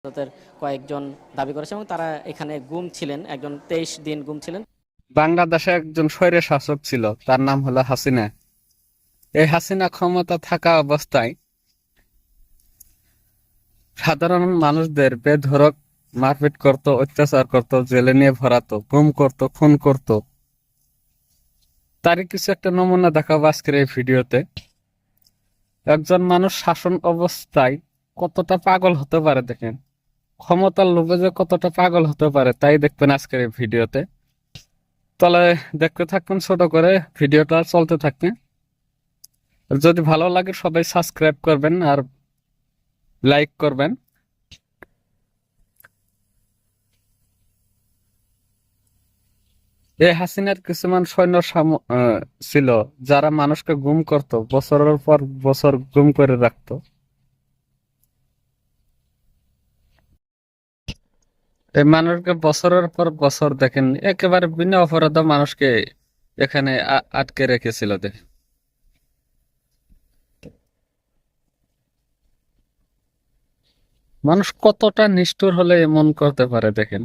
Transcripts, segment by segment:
ভারতের কয়েকজন দাবি করেছে এবং তারা এখানে গুম ছিলেন, একজন 23 দিন গুম ছিলেন। বাংলাদেশে একজন স্বৈর শাসক ছিল, তার নাম হলো হাসিনা। এই হাসিনা ক্ষমতা থাকা অবস্থায় সাধারণ মানুষদের বেধড়ক মারপিট করত, অত্যাচার করত, জেলে নিয়ে ভরাতো, গুম করত, খুন করত। তারই কিছু একটা নমুনা দেখাবো আজকের এই ভিডিওতে। একজন মানুষ শাসন অবস্থায় কতটা পাগল হতে পারে দেখেন, ক্ষমতার লোভে যে কতটা পাগল হতে পারে তাই দেখবেন আজকের এই ভিডিওতে। তাহলে দেখতে থাকুন, ছোট করে ভিডিওটা চলতে থাকবে। যদি ভালো লাগে সবাই সাবস্ক্রাইব করবেন আর লাইক করবেন। এই হাসিনার কিছুমান সৈন্য ছিল যারা মানুষকে গুম করত, বছরের পর বছর গুম করে রাখতো। এই মানুষকে বছরের পর বছর দেখেন একেবারে বিনা অপরাধে মানুষকে এখানে আটকে রেখেছিল। দেখেন মানুষ কতটা নিষ্ঠুর হলে এমন করতে পারে দেখেন।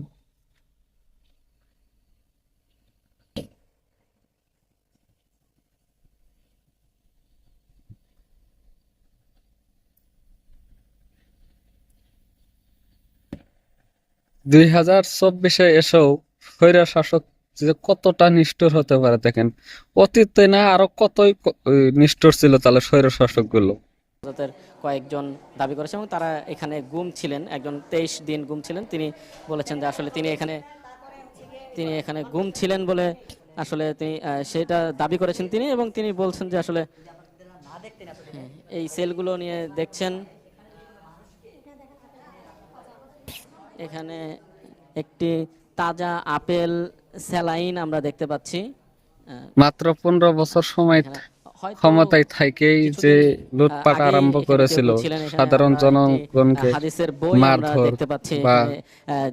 2024-এ এসেও স্বৈর শাসক যে কতটা নিষ্ঠুর হতে পারে দেখেন। অতীতে না আরো কতই নিষ্ঠুর ছিল তাহলে স্বৈর শাসক গুলো। ভারতের কয়েকজন দাবি করেছে এবং তারা এখানে গুম ছিলেন, একজন 23 দিন গুম ছিলেন। তিনি বলেছেন যে আসলে তিনি এখানে গুম ছিলেন বলে আসলে তিনি সেটা দাবি করেছেন তিনি, এবং তিনি বলছেন যে আসলে এই সেলগুলো নিয়ে দেখছেন এখানে একটি তাজা আপেল স্যালাইন আমরা দেখতে পাচ্ছি। মাত্র 15 বছর সময় ক্ষমতায় থাকেই যে লুটপাট আরম্ভ করেছিল, সাধারণ জনগণকে মারধর বা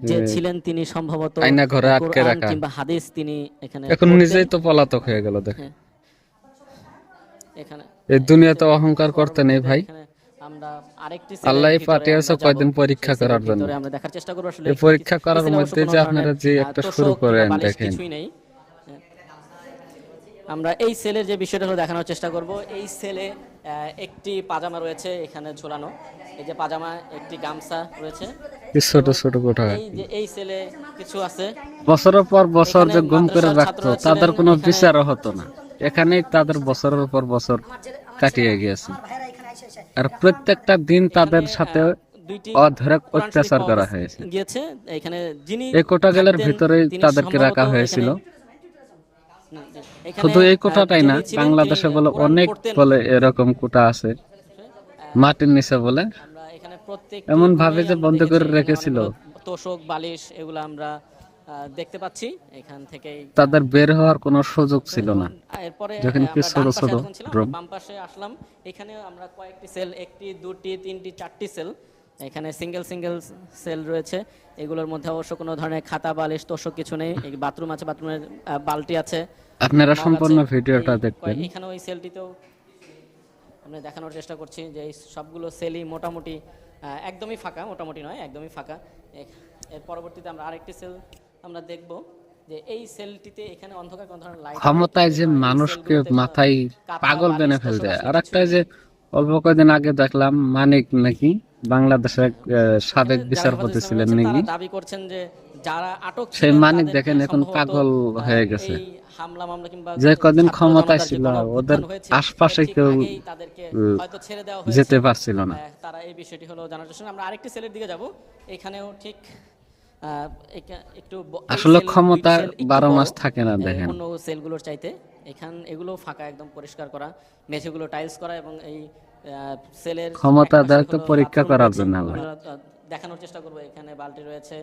যে ছিলেন তিনি সম্ভবত আয়না ঘরে আটকে রাখা, কিংবা হাদিস তিনি এখানে এখন নিজেই তো পলাতক হয়ে গেল। দেখেন এখানে এই দুনিয়াতে অহংকার করতে নেই ভাই। আমরা আরেকটি আল্লাহ পাঠিয়েছে কয়েকদিন পরীক্ষা করার জন্য। আমরা দেখার চেষ্টা করব আসলে এই পরীক্ষা করার মধ্যে যে আপনারা যে একটা শুরু করেন দেখেন। কিছুই নেই। আমরা এই সেলের যে বিষয়টা হলো দেখানোর চেষ্টা করব। এই সেলে একটি পাজামা রয়েছে এখানে ঝোলানো, এই যে পাজামা, একটি গামছা রয়েছে, ছোট ছোট কোঠা। এই যে এই সেলে কিছু আছে। বছরের পর বছর যে গুম করে রাখতো তাদের কোনো বিচারও হতো না, এখানেই তাদের বছরের পর বছর কাটিয়ে গিয়েছে। আর প্রত্যেকটা দিন তাদের সাথে অধৈর্য অত্যাচার করা হয়েছে। এখানে যিনি এই কোটাগুলোর ভিতরেই তাদেরকে রাখা হয়েছিল। শুধু এই কোটাটাই না, বাংলাদেশে বলে অনেক বলে এরকম কোটা আছে মাটির নিচে বলে, এমন ভাবে যে বন্ধ করে রেখেছিল। তোষক বালিশ এগুলো আমরা দেখতে পাচ্ছি এখান থেকে, তাদের বের হওয়ার কোনো সুযোগ ছিল না। এরপরে যখন কি ছোট ছোট বাম পাশে আসলাম, এখানে আমরা কয়েকটি সেল, একটি, দুটি, তিনটি, চারটি সেল, এখানে সিঙ্গেল সেল রয়েছে। এগুলোর মধ্যে অবশ্য কোনো ধরনের খাতা বালিশ তোষক কিছু নেই। এই বাথরুম আছে, বাথরুমের বালতি আছে। আপনারা সম্পূর্ণ ভিডিওটা দেখবেন। এখানে ওই সেলটিতেও আমরা দেখানোর চেষ্টা করছি যে এই সবগুলো সেলই মোটামুটি একদমই ফাঁকা, মোটামুটি নয় একদমই ফাঁকা। এর পরবর্তীতে আমরা আরেকটি সেল আমরা দেখব যে এই সেলটিতে এখানে অন্ধকার কোন ধরনের লাইট, ক্ষমতায় যে মানুষকে মাথায় পাগল বেনে ফেল দেয়। আর একটা যে অল্প কয়েকদিন আগে দেখলাম মানিক নাকি বাংলাদেশের সাবেক বিচারপতি ছিলেন নাকি, দাবি করছেন যে যারা আটক সেই মানিক দেখেন এখন পাগল হয়ে গেছে। হামলা মামলা কিংবা যে কদিন ক্ষমতায় ছিল ওদের আশপাশে কেউ যেতে পারছিল না। তারা এই বিষয়টি হলো জানার জন্য আমরা আরেকটি সেলের দিকে যাব। এখানেও ঠিক একটু আসলে ক্ষমতা 12 মাস থাকে না দেখেন। অন্য সেলগুলোর চাইতে এগুলো ফাঁকা, একদম পরিষ্কার করা, মেঝেগুলো টাইলস করা, এবং এই সেলের ক্ষমতা দায়িত্ব পরীক্ষা করার জন্য দেখানোর চেষ্টা করব। এখানে বালতি রয়েছে,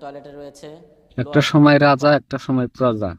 টয়লেটে রয়েছে। একটা সময় রাজা, একটা সময় প্রজা।